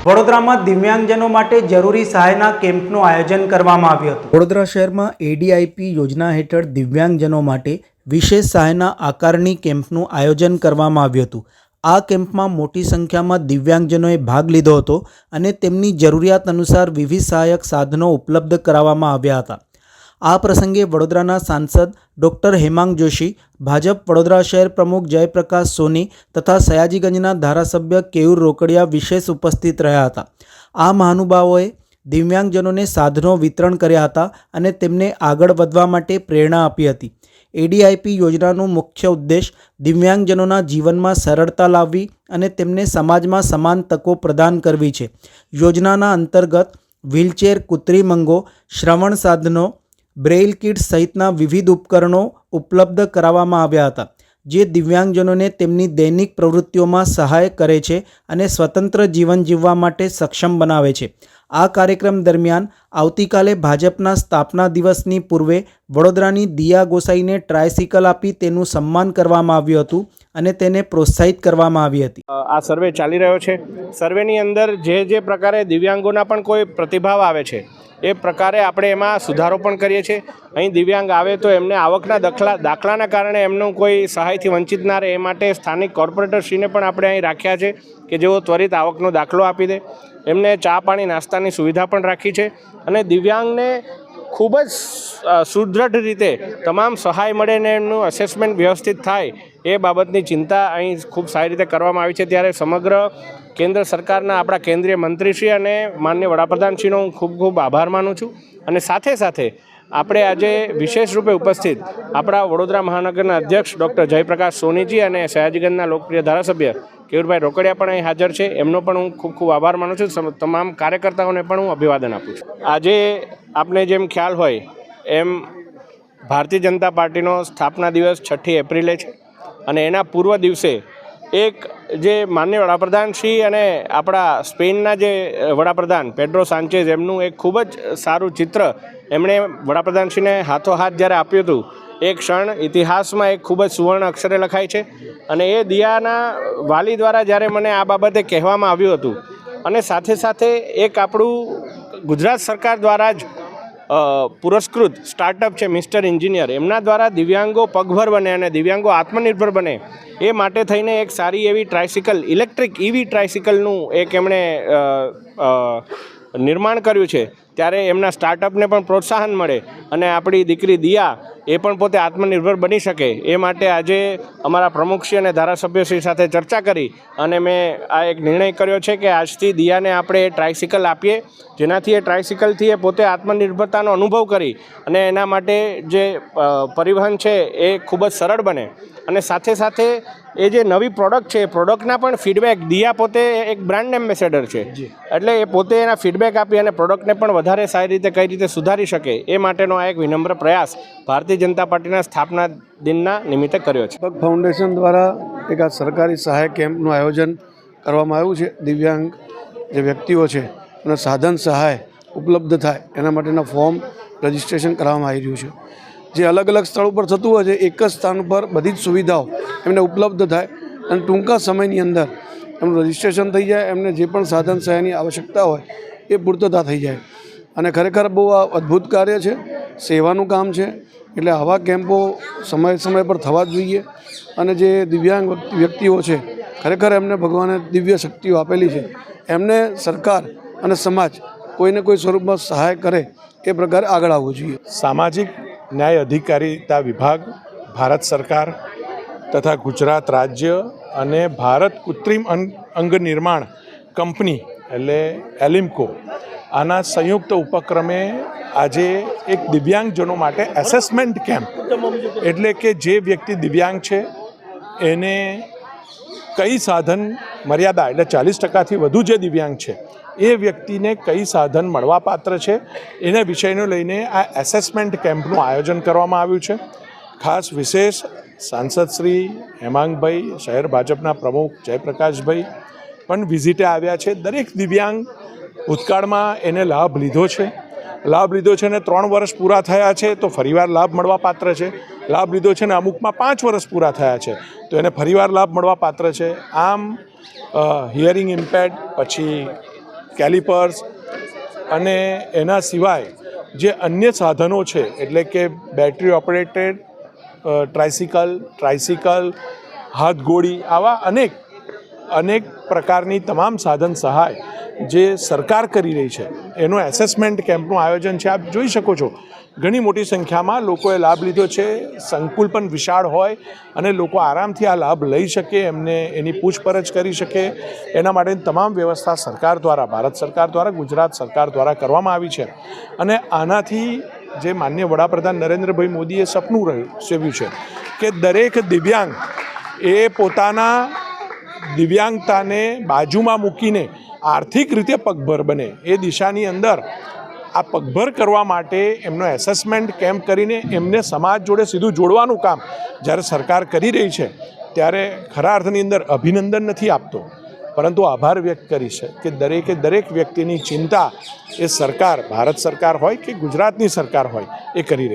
વડોદરામાં દિવ્યાંગજનો માટે જરૂરી સહાયના કેમ્પનું આયોજન કરવામાં આવ્યું હતું। વડોદરા શહેરમાં એડીઆઈપી યોજના હેઠળ દિવ્યાંગજનો માટે વિશેષ સહાયના આકારણી કેમ્પનું આયોજન કરવામાં આવ્યું હતું। આ કેમ્પમાં મોટી સંખ્યામાં દિવ્યાંગજનોએ ભાગ લીધો હતો અને તેમની જરૂરિયાત અનુસાર વિવિધ સહાયક સાધનો ઉપલબ્ધ કરાવવામાં આવ્યા હતા। આ પ્રસંગે વડોદરાના સાંસદ ડૉક્ટર હેમાંગ જોશી, ભાજપ વડોદરા શહેર પ્રમુખ જયપ્રકાશ સોની તથા સયાજીગંજના ધારાસભ્ય કેયુર રોકડિયા વિશેષ ઉપસ્થિત રહ્યા હતા। આ મહાનુભાવોએ દિવ્યાંગજનોને સાધનો વિતરણ કર્યા હતા અને તેમને આગળ વધવા માટે પ્રેરણા આપી હતી। એડીઆઈપી યોજનાનો મુખ્ય ઉદ્દેશ દિવ્યાંગજનોના જીવનમાં સરળતા લાવવી અને તેમને સમાજમાં સમાન તકો પ્રદાન કરવી છે। યોજનાના અંતર્ગત વ્હીલચેર, કૃત્રિમ અંગો, શ્રવણ સાધનો, બ્રેઇલ કિટ સહિતના વિવિધ ઉપકરણો ઉપલબ્ધ કરાવવામાં આવ્યા હતા, જે દિવ્યાંગજનોને તેમની દૈનિક પ્રવૃત્તિઓમાં સહાય કરે છે અને સ્વતંત્ર જીવન જીવવા માટે સક્ષમ બનાવે છે। આ કાર્યક્રમ દરમિયાન આવતીકાલે ભાજપના સ્થાપના દિવસની પૂર્વે વડોદરાની દિયા ગોસાઈને ટ્રાયસિકલ આપી તેનું સન્માન કરવામાં આવ્યું હતું અને તેને પ્રોત્સાહિત કરવામાં આવી હતી। આ સર્વે ચાલી રહ્યો છે। સર્વેની અંદર જે પ્રકારે દિવ્યાંગોના પણ કોઈ પ્રતિભાવ આવે છે એ પ્રકારે આપણે એમાં સુધારો પણ કરીએ છીએ। અહીં દિવ્યાંગ આવે તો એમને આવકના દાખલાના કારણે એમનું કોઈ સહાયથી વંચિત ના રહે એ માટે સ્થાનિક કોર્પોરેટરશ્રીને પણ આપણે અહીં રાખ્યા છે કે જેઓ ત્વરિત આવકનો દાખલો આપી દે। એમને ચા પાણી નાસ્તાની સુવિધા પણ રાખી છે અને દિવ્યાંગને ખૂબ જ સુદૃઢ રીતે તમામ સહાય મળે ને એમનું અસેસમેન્ટ વ્યવસ્થિત થાય એ બાબતની ચિંતા અહીં ખૂબ સારી રીતે કરવામાં આવી છે। ત્યારે સમગ્ર કેન્દ્ર સરકારના આપણા કેન્દ્રીય મંત્રીશ્રી અને માનનીય વડાપ્રધાનશ્રીનો હું ખૂબ ખૂબ આભાર માનું છું। અને સાથે સાથે આપણે આજે વિશેષ રૂપે ઉપસ્થિત આપણા વડોદરા મહાનગરના અધ્યક્ષ ડૉક્ટર જયપ્રકાશ સોનીજી અને સયાજીગંજના લોકપ્રિય ધારાસભ્ય કેયુરભાઈ રોકડિયા પણ અહીં હાજર છે, એમનો પણ હું ખૂબ ખૂબ આભાર માનું છું। તમામ કાર્યકર્તાઓને પણ હું અભિવાદન આપું છું। આજે આપને જેમ ખ્યાલ હોય એમ ભારતીય જનતા પાર્ટીનો સ્થાપના દિવસ 6 એપ્રિલે છે અને એના પૂર્વ દિવસે એક જે માનનીય વડાપ્રધાન શ્રી અને આપણા સ્પેનના જે વડાપ્રધાન પેડ્રો સાંચેઝ એમનું એક ખૂબ જ સારું ચિત્ર એમણે વડાપ્રધાનશ્રીને હાથોહાથ જ્યારે આપ્યું હતું એ ક્ષણ ઇતિહાસમાં એક ખૂબ જ સુવર્ણ અક્ષરે લખાય છે। અને એ દિયાના વાલી દ્વારા જ્યારે મને આ બાબતે કહેવામાં આવ્યું હતું અને સાથે સાથે એક આપણું ગુજરાત સરકાર દ્વારા જ પુરસ્કૃત સ્ટાર્ટઅપ છે મિસ્ટર એન્જિનિયર, એમના દ્વારા દિવ્યાંગો પગભર બને અને દિવ્યાંગો આત્મનિર્ભર બને એ માટે થઈને એક સારી એવી ટ્રાયસિકલ, ઇલેક્ટ્રિક EV ટ્રાયસિકલનું એક એમણે નિર્માણ કર્યું છે। ત્યારે એમના સ્ટાર્ટઅપને પણ પ્રોત્સાહન મળે અને આપણી દીકરી દિયા એ પણ પોતે આત્મનિર્ભર બની શકે એ માટે આજે અમારા પ્રમુખશ્રી અને ધારાસભ્યશ્રી સાથે ચર્ચા કરી અને મેં આ એક નિર્ણય કર્યો છે કે આજથી દિયાને આપણે ટ્રાયસિકલ આપીએ, જેનાથી એ ટ્રાયસિકલથી એ પોતે આત્મનિર્ભરતાનો અનુભવ કરી અને એના માટે જે પરિવહન છે એ ખૂબ જ સરળ બને। અને સાથે સાથે એ જે નવી પ્રોડક્ટ છે એ પ્રોડક્ટના પણ ફીડબેક, દિયા પોતે એક બ્રાન્ડ એમ્બેસેડર છે એટલે એ પોતે એના ફીડબેક આપી અને પ્રોડક્ટને પણ વધારે સારી રીતે કઈ રીતે સુધારી શકે એ માટેનો આ એક વિનમ્ર પ્રયાસ ભારતીય જનતા પાર્ટીના સ્થાપના દિનના નિમિત્તે કર્યો છે। પગ ફાઉન્ડેશન દ્વારા એક આ સરકારી સહાય કેમ્પનું આયોજન કરવામાં આવ્યું છે। દિવ્યાંગ જે વ્યક્તિઓ છે અને સાધન સહાય ઉપલબ્ધ થાય એના માટેના ફોર્મ રજિસ્ટ્રેશન કરવામાં આવી રહ્યું છે। જે અલગ અલગ સ્થળ ઉપર થતું હોય છે એક જ સ્થાન ઉપર બધી જ સુવિધાઓ એમને ઉપલબ્ધ થાય અને ટૂંકા સમયની અંદર એમનું રજિસ્ટ્રેશન થઈ જાય, એમને જે પણ સાધન સહાયની આવશ્યકતા હોય એ પૂર્તતા થઈ જાય અને ખરેખર બહુ આ અદ્ભુત કાર્ય છે, સેવાનું કામ છે। એટલે આવા કેમ્પો સમય પર થવા જ જોઈએ અને જે દિવ્યાંગ વ્યક્તિઓ છે ખરેખર એમને ભગવાને દિવ્ય શક્તિઓ આપેલી છે, એમને સરકાર અને સમાજ કોઈને કોઈ સ્વરૂપમાં સહાય કરે એ પ્રકારે આગળ આવવું જોઈએ। સામાજિક ન્યાય અધિકારીતા વિભાગ, ભારત સરકાર તથા ગુજરાત રાજ્ય અને ભારત કૃત્રિમ અંગ નિર્માણ કંપની એટલે એલિમ્કો આના સંયુક્ત ઉપક્રમે આજે એક દિવ્યાંગજનો માટે એસેસમેન્ટ કેમ્પ, એટલે કે જે વ્યક્તિ દિવ્યાંગ છે એને કઈ સાધન મર્યાદા એટલે 40%થી વધુ જે દિવ્યાંગ છે એ વ્યક્તિને કઈ સાધન મળવાપાત્ર છે એના વિષયને લઈને આ એસેસમેન્ટ કેમ્પનું આયોજન કરવામાં આવ્યું છે। ખાસ વિશેષ સાંસદ શ્રી હેમાંગભાઈ, શહેર ભાજપના પ્રમુખ જયપ્રકાશભાઈ પણ વિઝિટે આવ્યા છે। દરેક દિવ્યાંગ ભૂતકાળમાં એને લાભ લીધો છે અને 3 વર્ષ પૂરા થયા છે તો ફરીવાર લાભ મળવાપાત્ર છે। લાભ લીધો છે ને અમુકમાં 5 વર્ષ પૂરા થયા છે તો એને ફરીવાર લાભ મળવાપાત્ર છે। આમ હિયરિંગ ઇમ્પેર્ડ, પછી કેલિપર્સ અને એના સિવાય જે અન્ય સાધનો છે એટલે કે બેટરી ઓપરેટેડ ટ્રાઇસિકલ હાથગોળી આવા અનેક પ્રકારની તમામ સાધન સહાય જે સરકાર કરી રહી છે એનું એસેસમેન્ટ કેમ્પનું આયોજન છે. આપ જોઈ શકો છો ઘણી મોટી સંખ્યામાં લોકોએ લાભ લીધો છે. સંકુલ પણ વિશાળ હોય અને લોકો આરામથી આ લાભ લઈ શકે, એમને એની પૂછપરછ કરી શકે એના માટેની તમામ વ્યવસ્થા સરકાર દ્વારા, ભારત સરકાર દ્વારા, ગુજરાત સરકાર દ્વારા કરવામાં આવી છે. અને આનાથી જે માનનીય વડાપ્રધાન નરેન્દ્રભાઈ મોદીએ સપનું સેવ્યું છે કે દરેક દિવ્યાંગ એ પોતાના દિવ્યાંગતાને બાજુમાં મૂકીને આર્થિક રીતે પગભર બને એ દિશાની અંદર આ પગભર કરવા માટે એમનો એસેસમેન્ટ કેમ્પ કરીને એમને સમાજ જોડે સીધું જોડવાનું કામ જ્યારે સરકાર કરી રહી છે ત્યારે ખરા અર્થની અંદર અભિનંદન નથી આપતો, પરંતુ આભાર વ્યક્ત કરી છે કે દરેક વ્યક્તિની ચિંતા એ સરકાર, ભારત સરકાર હોય કે ગુજરાતની સરકાર હોય, એ કરી રહી છે.